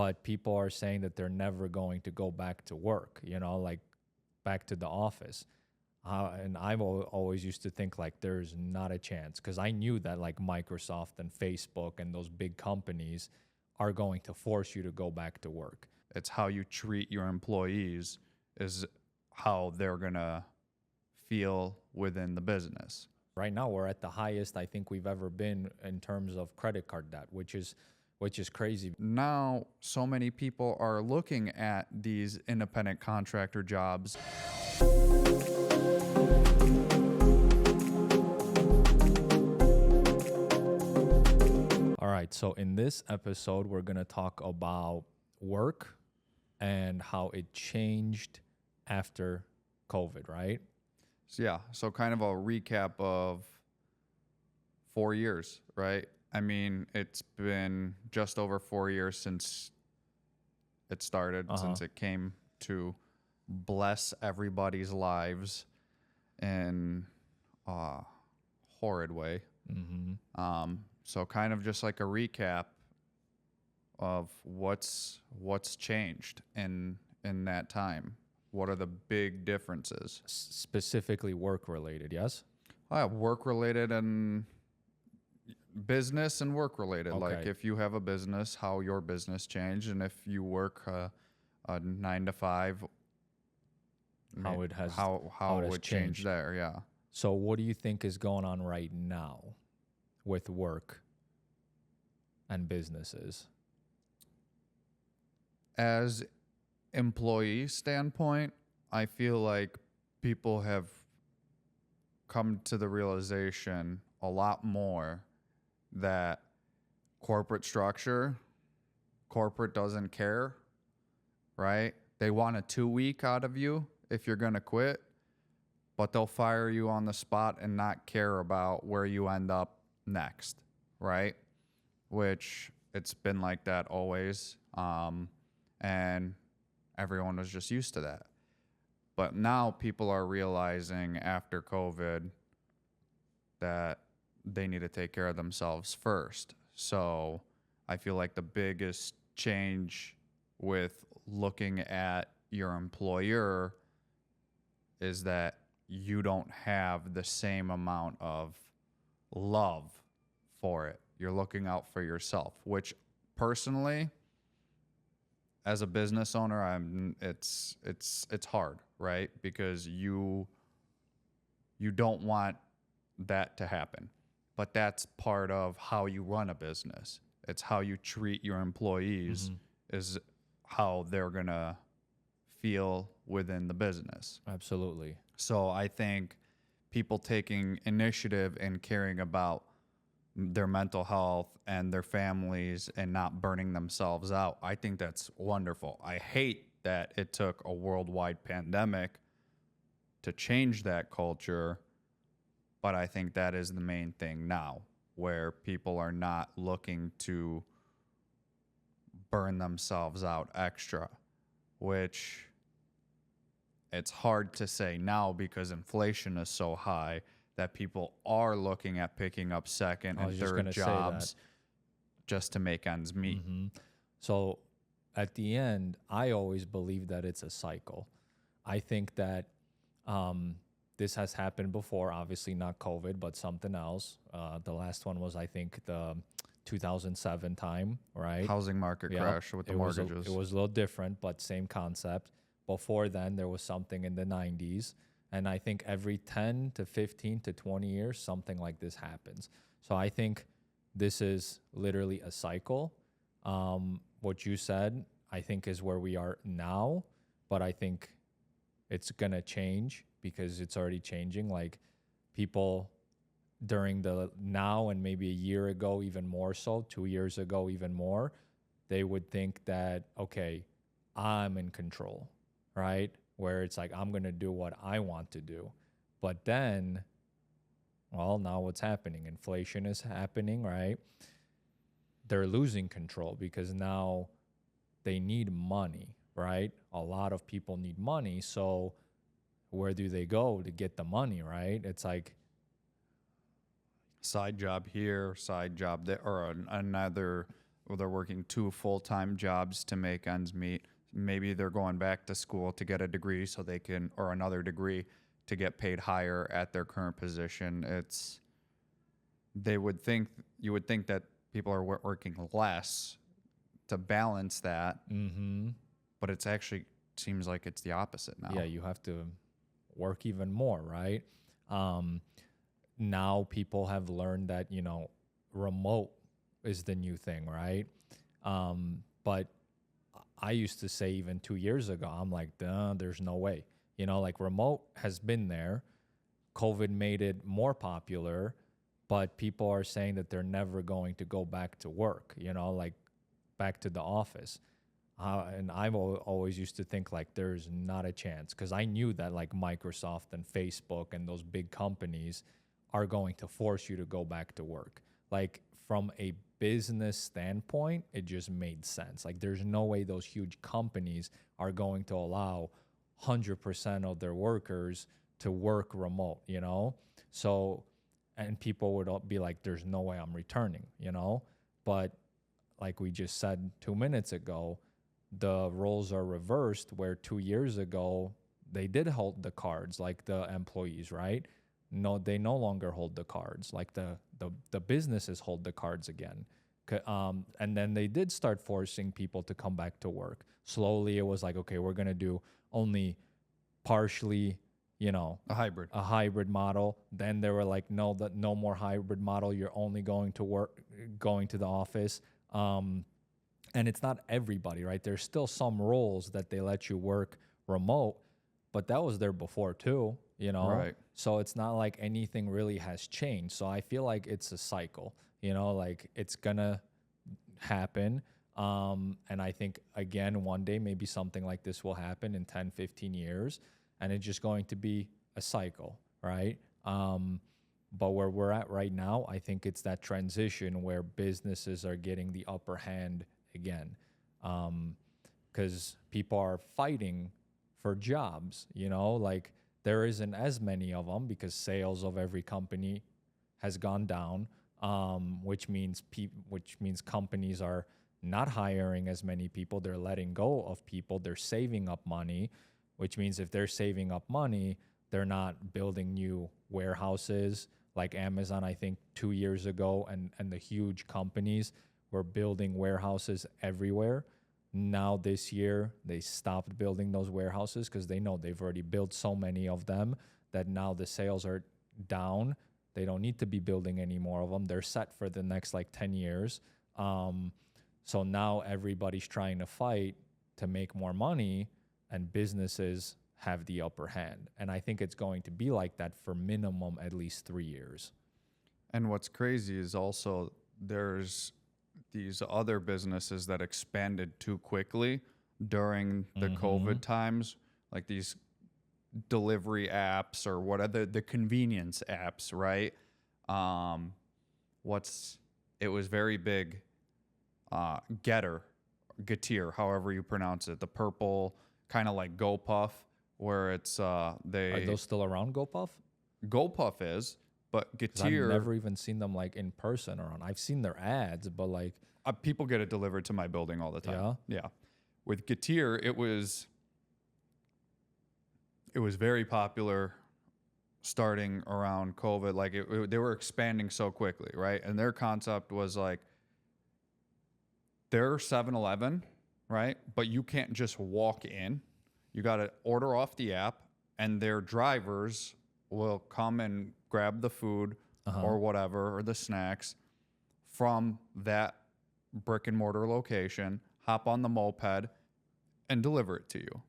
but people are saying that they're never going to go back to work, like back to the office. And I've always used to think like there's not a chance, because I knew that like Microsoft and Facebook and those big companies are going to force you to go back to work. It's how you treat your employees is how they're going to feel within the business. Right now, we're at the highest I think we've ever been in terms of credit card debt, which is crazy. Now, so many people are looking at these independent contractor jobs. All right, so in this episode, we're going to talk about work and how it changed after COVID, right? So kind of a recap of 4 years, right? I mean, it's been just over 4 years since it started, since it came to bless everybody's lives in a horrid way. So kind of just like a recap of what's changed in that time. What are the big differences? Specifically work-related, yes? Work-related and business and work-related. Okay. Like if you have a business, how your business changed, and if you work a 9 to 5, How it has would change there, yeah. So what do you think is going on right now with work and businesses? As employee standpoint, I feel like people have come to the realization a lot more that corporate doesn't care, right? They want a 2-week out of you if you're going to quit, but they'll fire you on the spot and not care about where you end up next, right? Which it's been like that always. And everyone was just used to that. But now people are realizing after COVID that they need to take care of themselves first. So I feel like the biggest change with looking at your employer is that you don't have the same amount of love for it. You're looking out for yourself, which personally, as a business owner, it's hard, right? Because you don't want that to happen. But that's part of how you run a business. It's how you treat your employees is how they're going to feel within the business. Absolutely. So I think people taking initiative and caring about their mental health and their families and not burning themselves out, I think that's wonderful. I hate that it took a worldwide pandemic to change that culture, but I think that is the main thing now, where people are not looking to burn themselves out extra, which it's hard to say now because inflation is so high that people are looking at picking up second and third jobs just to make ends meet. So at the end, I always believe that it's a cycle. I think that this has happened before, obviously not COVID, but something else. The last one was, I think, the 2007 time, right? Housing market crash with the mortgages. It was a little different, but same concept. Before then, there was something in the 90s. And I think every 10 to 15 to 20 years, something like this happens. So I think this is literally a cycle. What you said, I think, is where we are now. But I think it's going to change because it's already changing. Like people during the now and maybe a year ago, even more so, 2 years ago, even more, they would think that, okay, I'm in control, right? Where it's like, I'm going to do what I want to do. But then, well, now what's happening? Inflation is happening, right? They're losing control because now they need money, right? A lot of people need money. So where do they go to get the money, right? It's like side job here, side job there, or another or they're working 2 full-time jobs to make ends meet. Maybe they're going back to school to get a degree so they can, or another degree to get paid higher at their current position. You would think that people are working less to balance that, but it's actually seems like it's the opposite now. Yeah, you have to work even more, right? Now people have learned that, remote is the new thing, right? But I used to say even 2 years ago, I'm like, duh, there's no way. Like remote has been there. COVID made it more popular, but people are saying that they're never going to go back to work, like back to the office. And I've always used to think like there's not a chance, because I knew that like Microsoft and Facebook and those big companies are going to force you to go back to work. Like from a business standpoint, it just made sense. Like there's no way those huge companies are going to allow 100% of their workers to work remote, So, and people would all be like, there's no way I'm returning, But like we just said 2 minutes ago, the roles are reversed, where 2 years ago they did hold the cards, like the employees, right? No, they no longer hold the cards. Like the businesses hold the cards again. And then they did start forcing people to come back to work. Slowly it was like, okay, we're going to do only partially, A hybrid model. Then they were like, no more hybrid model. You're only going to the office. And it's not everybody, right? There's still some roles that they let you work remote, but that was there before too, Right. So it's not like anything really has changed. So I feel like it's a cycle, like it's gonna happen. And I think again, one day maybe something like this will happen in 10, 15 years, and it's just going to be a cycle, right? But where we're at right now, I think it's that transition where businesses are getting the upper hand again, because people are fighting for jobs, like there isn't as many of them because sales of every company has gone down, which means companies are not hiring as many people. They're letting go of people. They're saving up money, which means if they're saving up money, they're not building new warehouses like Amazon, I think 2 years ago, and the huge companies were building warehouses everywhere. Now this year, they stopped building those warehouses because they know they've already built so many of them that now the sales are down. They don't need to be building any more of them. They're set for the next like 10 years. So now everybody's trying to fight to make more money, and businesses have the upper hand. And I think it's going to be like that for minimum at least 3 years. And what's crazy is also there's these other businesses that expanded too quickly during the COVID times, like these delivery apps or whatever, the convenience apps, right? It was very big, Getir, however you pronounce it, the purple, kind of like GoPuff, where it's Are those still around, GoPuff? GoPuff is, but 'Cause Getir, I've never even seen them like in person or on. I've seen their ads, but like, people get it delivered to my building all the time. Yeah? Yeah. With Getir, it was very popular starting around COVID. Like they were expanding so quickly, right? And their concept was like, they're 7-Eleven, right? But you can't just walk in. You got to order off the app, and their drivers will come and grab the food or whatever, or the snacks from that brick and mortar location, hop on the moped, and deliver it to you.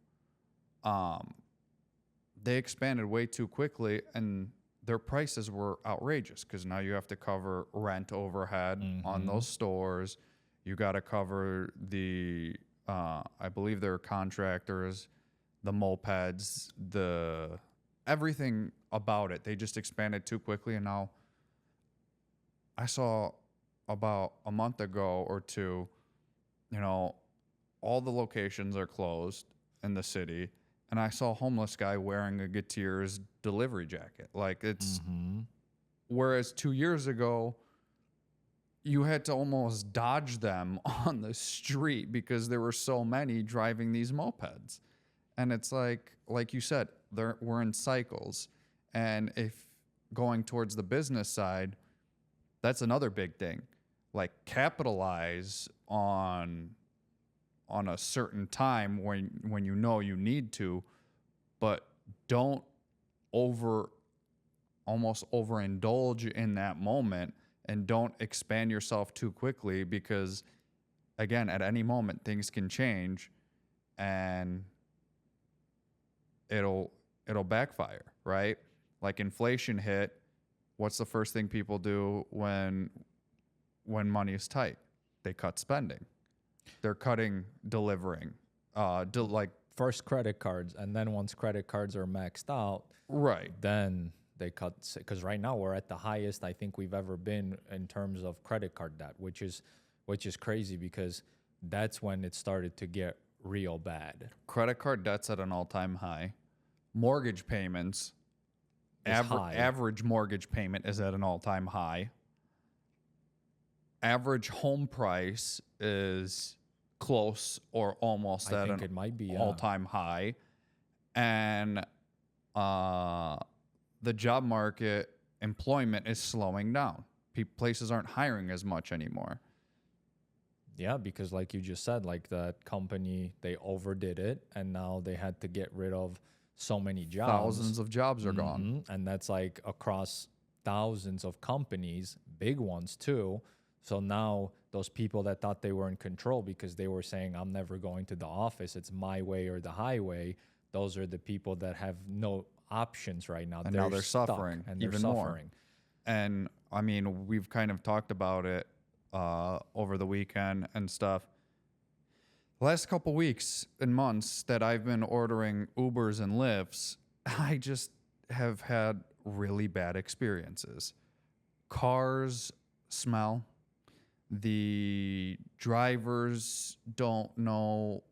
They expanded way too quickly, and their prices were outrageous because now you have to cover rent overhead on those stores. You got to cover the, I believe they're contractors, the mopeds, everything about it. They just expanded too quickly, and now I saw about a month ago or two, all the locations are closed in the city, and I saw a homeless guy wearing a Getir's delivery jacket. Like it's, whereas 2 years ago, you had to almost dodge them on the street because there were so many driving these mopeds. And it's like you said, we're in cycles. And if going towards the business side, that's another big thing. Like capitalize on a certain time when you know you need to, but don't almost overindulge in that moment, and don't expand yourself too quickly, because again, at any moment things can change and it'll backfire, right? Like inflation hit, what's the first thing people do when money is tight? They cut spending. They're cutting delivering. Like First credit cards, and then once credit cards are maxed out, right. then they cut, because right now we're at the highest I think we've ever been in terms of credit card debt, which is crazy, because that's when it started to get real bad. Credit card debt's at an all-time high. Mortgage payments, High. average mortgage payment is at an all-time high. Average home price is close or almost I at think an it might be all-time high. And the job market, employment is slowing down. Places aren't hiring as much anymore. Yeah, because like you just said, like that company, they overdid it, and now they had to get rid of so many jobs. Thousands of jobs are gone. And that's like across thousands of companies, big ones too. So now those people that thought they were in control because they were saying, I'm never going to the office, it's my way or the highway, those are the people that have no options right now. And now they're stuck, suffering and they're even suffering. more. And I mean, we've kind of talked about it over the weekend and stuff. Last couple weeks and months that I've been ordering Ubers and Lyfts, I just have had really bad experiences. Cars smell. The drivers don't know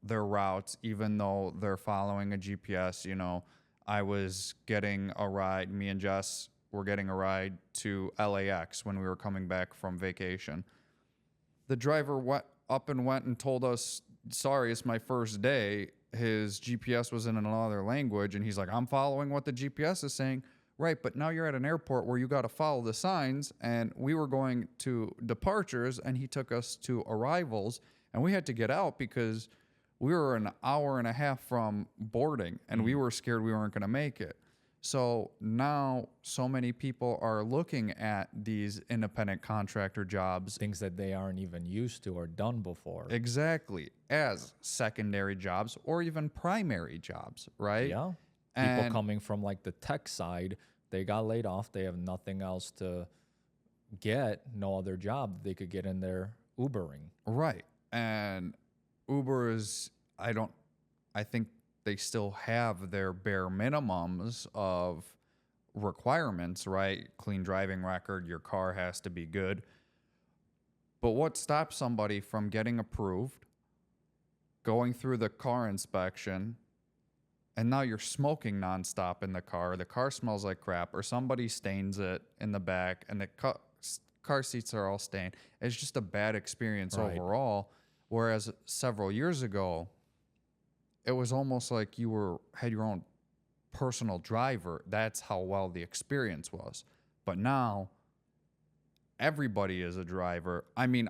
their routes, even though they're following a GPS. You know, I was getting a ride, me and Jess were getting a ride to LAX when we were coming back from vacation. The driver went and told us, sorry, it's my first day. His GPS was in another language, and he's like, I'm following what the GPS is saying. Right, but now you're at an airport where you got to follow the signs, and we were going to departures, and he took us to arrivals, and we had to get out because we were an hour and a half from boarding, and we were scared we weren't going to make it. So now so many people are looking at these independent contractor jobs, Things that they aren't even used to or done before. exactly, as secondary jobs or even primary jobs, right? Yeah. And People coming from like the tech side, they got laid off. They have nothing else to get, no other job that they could get in there Ubering. right. And Uber is, I think they still have their bare minimums of requirements, right? Clean driving record, your car has to be good. But what stops somebody from getting approved, going through the car inspection, and now you're smoking nonstop in the car smells like crap, or somebody stains it in the back, and the car seats are all stained. It's just a bad experience Right. overall. Whereas several years ago, it was almost like you had your own personal driver. That's how well the experience was. But now, everybody is a driver. I mean,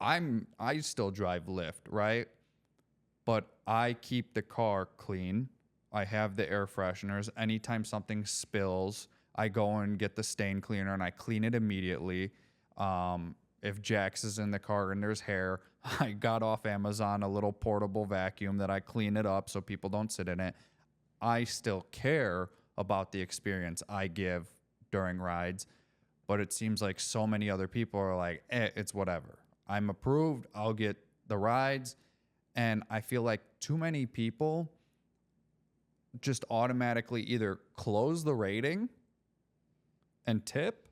I still drive Lyft, right? But I keep the car clean. I have the air fresheners. Anytime something spills, I go and get the stain cleaner and I clean it immediately. If Jax is in the car and there's hair, I got off Amazon a little portable vacuum that I clean it up so people don't sit in it. I still care about the experience I give during rides, but it seems like so many other people are like, it's whatever. I'm approved. I'll get the rides. And I feel like too many people just automatically either close the rating and tip,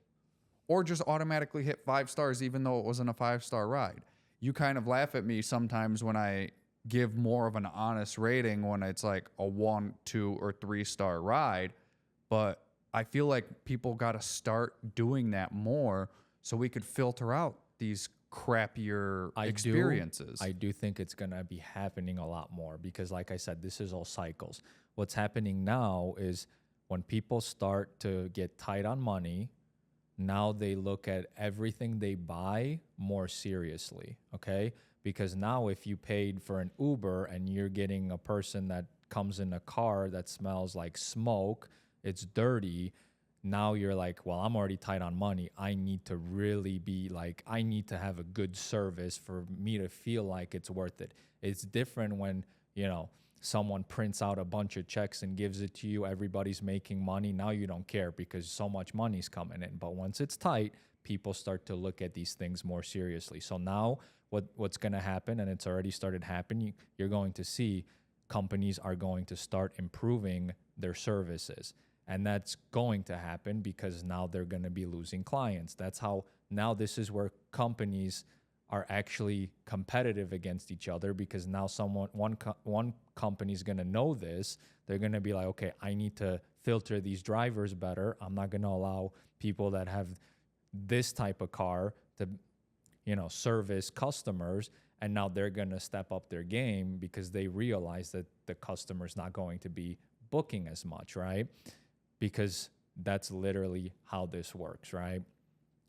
or just automatically hit 5 stars even though it wasn't a 5-star ride. You kind of laugh at me sometimes when I give more of an honest rating when it's like a 1, 2, or 3-star ride, but I feel like people got to start doing that more so we could filter out these crappier I experiences. I do think it's going to be happening a lot more because, like I said, this is all cycles. What's happening now is when people start to get tight on money, now they look at everything they buy more seriously, okay? Because now if you paid for an Uber and you're getting a person that comes in a car that smells like smoke, it's dirty, now you're like, well, I'm already tight on money. I need to really be like, I need to have a good service for me to feel like it's worth it. It's different when, someone prints out a bunch of checks and gives it to you. Everybody's making money. Now you don't care because so much money's coming in. But once it's tight, people start to look at these things more seriously. So now what's going to happen, and it's already started happening, you're going to see companies are going to start improving their services. And that's going to happen because now they're going to be losing clients. That's how now this is where companies are actually competitive against each other because now one company is going to know this. They're going to be like, okay, I need to filter these drivers better. I'm not going to allow people that have this type of car to, service customers. And now they're going to step up their game because they realize that the customer's not going to be booking as much, right? Because that's literally how this works, right?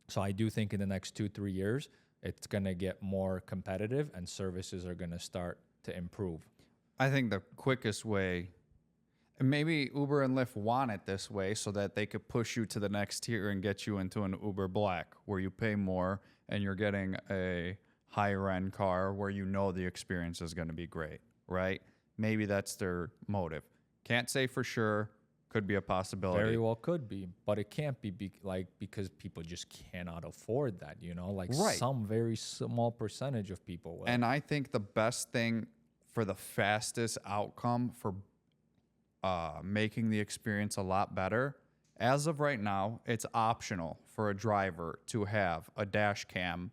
So I do think in the next 2-3 years, it's going to get more competitive and services are going to start to improve. I think the quickest way, and maybe Uber and Lyft want it this way so that they could push you to the next tier and get you into an Uber Black where you pay more and you're getting a higher end car where the experience is going to be great, right? Maybe that's their motive. Can't say for sure. Could be a possibility. Very well could be, but it can't be because people just cannot afford that, Right. Some very small percentage of people will. And I think the best thing for the fastest outcome for making the experience a lot better, as of right now, it's optional for a driver to have a dash cam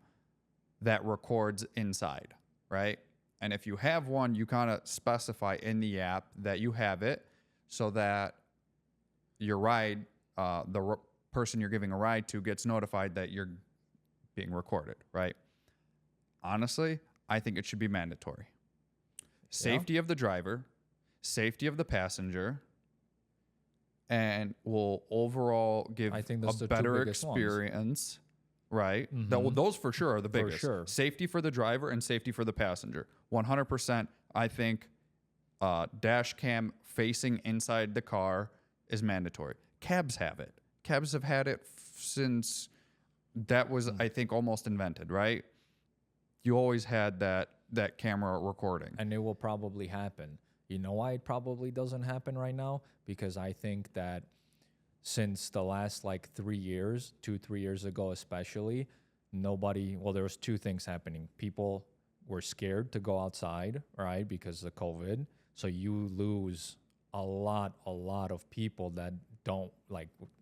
that records inside, right? And if you have one, you kind of specify in the app that you have it so that your ride, person you're giving a ride to gets notified that you're being recorded, right? Honestly, I think it should be mandatory. Safety of the driver, safety of the passenger, and will overall give I think that's a the two better biggest ones. experience, right? Mhm. Those for sure are the For biggest. sure. Safety for the driver and safety for the passenger. 100%, I think dash cam facing inside the car is mandatory. Cabs have it. Cabs have had it since that was, I think, almost invented, right? You always had that camera recording. And it will probably happen. You know why it probably doesn't happen right now? Because I think that since the last 3 years, 2-3 years ago especially, there was two things happening. People were scared to go outside, right, because of COVID. So you lose a lot of people that don't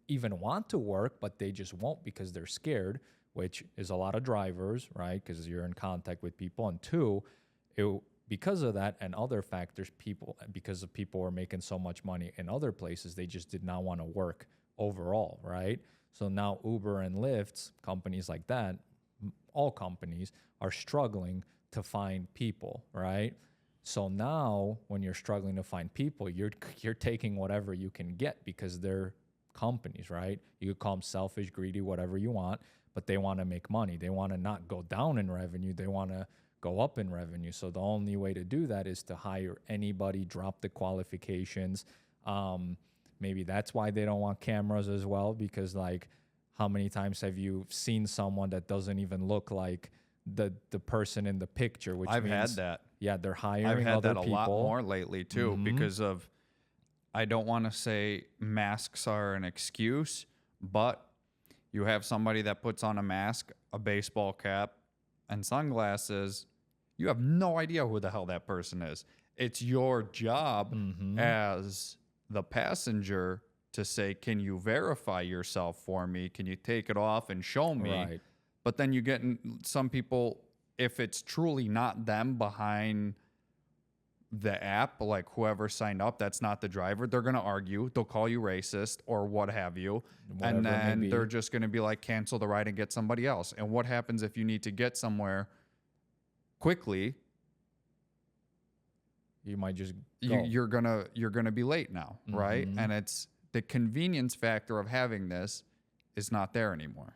even want to work, but they just won't because they're scared, which is a lot of drivers, right? Because you're in contact with people. And two, because of that and other factors, because of people were making so much money in other places, they just did not want to work overall, right? So now Uber and Lyft, companies like that, all companies are struggling to find people, right? So now when you're struggling to find people, you're taking whatever you can get because they're companies, right? You could call them selfish, greedy, whatever you want, but they want to make money. They want to not go down in revenue. They want to go up in revenue. So the only way to do that is to hire anybody, drop the qualifications. Maybe that's why they don't want cameras as well, because how many times have you seen someone that doesn't even look like the person in the picture? Which I've means, had that. Yeah, they're hiring I've had other that a people. lot more lately too, because of, I don't want to say masks are an excuse, but you have somebody that puts on a mask, a baseball cap, and sunglasses. You have no idea who the hell that person is. It's your job as the passenger to say, can you verify yourself for me? Can you take it off and show me? Right. But then you get some people, if it's truly not them behind the app, like whoever signed up, that's not the driver, they're going to argue. They'll call you racist or what have you. Whatever And it may then be. they're just going to be like, cancel the ride and get somebody else. And what happens if you need to get somewhere quickly? You might just go. You're gonna be late now, right? Mhm. And it's the convenience factor of having this is not there anymore.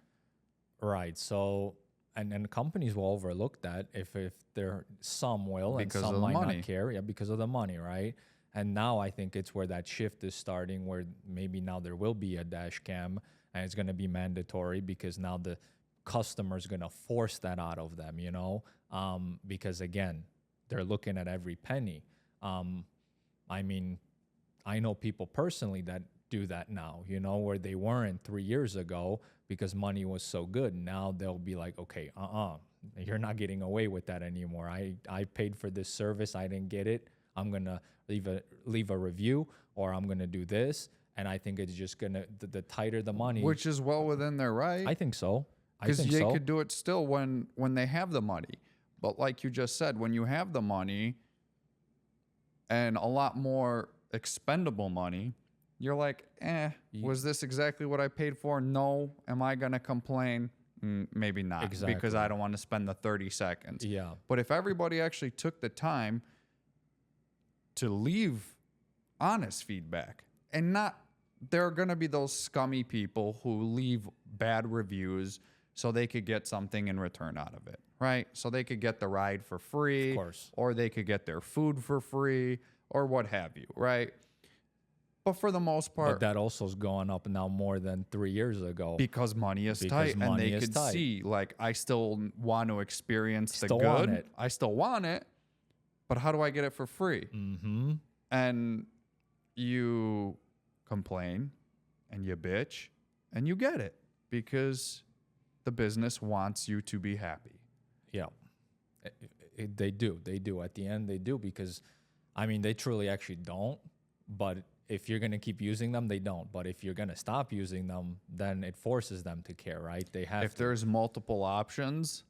Right. So, and companies will overlook that if there some will Because and some of the might money. not care. Yeah, because of the money, right? And now I think it's where that shift is starting, where maybe now there will be a dash cam and it's going to be mandatory because now the customer's going to force that out of them, you know? Because again, they're looking at every penny. I mean, I know people personally that do that now, you know, where they weren't 3 years ago because money was so good. Now they'll be like, okay, you're not getting away with that anymore. I paid for this service. I didn't get it. I'm going to leave a review, or I'm going to do this. And I think it's just going to, the tighter the money. Which is well within their right. I think so. Because they could do it still when they have the money. But like you just said, when you have the money and a lot more expendable money, you're like, was this exactly what I paid for? No. Am I going to complain? Maybe not. Exactly. Because I don't want to spend the 30 seconds. Yeah. But if everybody actually took the time to leave honest feedback and not, there are going to be those scummy people who leave bad reviews so they could get something in return out of it, right? So they could get the ride for free, Of course. or they could get their food for free, or what have you, right? But for the most part, But that also is going up now more than 3 years ago. because money is Because tight, and money they is could tight. see, like, I still want to experience the Still want good. it. I still want it, but how do I get it for free? Mm-hmm. And you complain and you bitch and you get it because the business wants you to be happy. Yeah. They do. They do. At the end, they do, because, I mean, they truly actually don't. But if you're going to keep using them, they don't. But if you're going to stop using them, then it forces them to care, right? They have If to. there's multiple options,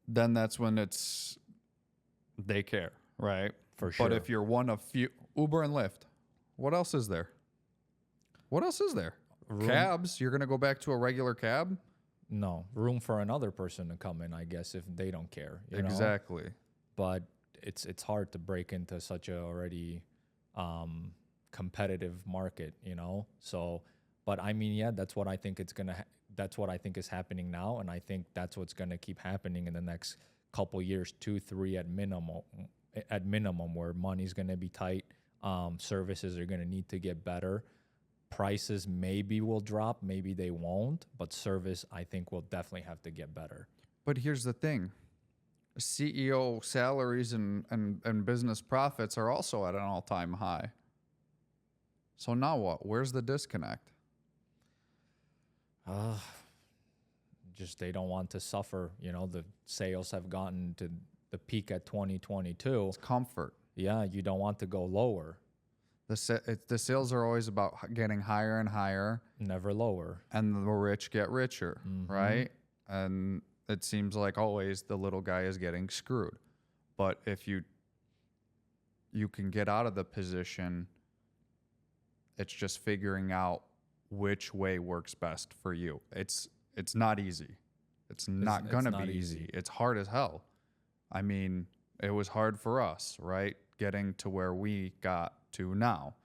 then that's when they care, right? For sure. But if you're one of few, Uber and Lyft, what else is there? What else is there? Cabs, you're going to go back to a regular cab? No. Room for another person to come in, I guess, if they don't care. You know? Exactly. But it's hard to break into such a already competitive market, you know? So, but I mean, yeah, that's what I think that's what I think is happening now. And I think that's what's going to keep happening in the next couple years, 2, 3 at minimum, where money's going to be tight. Services are going to need to get better. Prices maybe will drop, maybe they won't, but service, I think, will definitely have to get better. But here's the thing. CEO salaries and business profits are also at an all-time high. So now what? Where's the disconnect? Just they don't want to suffer. You know, the sales have gotten to the peak at 2022. It's comfort. Yeah, you don't want to go lower, The sales are always about getting higher and higher, never lower. and the rich get richer, right? And it seems like always the little guy is getting screwed. But if you can get out of the position, it's just figuring out which way works best for you. It's not easy. It's not going to not be easy. easy. It's hard as hell. I mean, it was hard for us, right? Getting to where we got to now.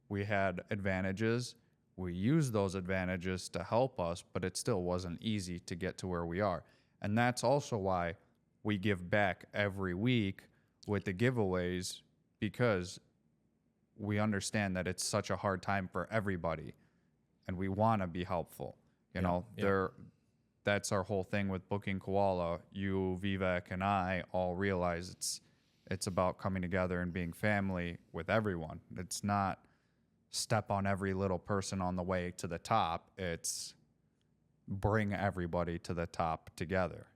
We had advantages. We used those advantages to help us, but it still wasn't easy to get to where we are. And that's also why we give back every week with the giveaways, because we understand that it's such a hard time for everybody and we want to be helpful. You know, that's our whole thing with booking Koala. You, Vivek, and I all realize it's about coming together and being family with everyone. It's not step on every little person on the way to the top. It's bring everybody to the top together.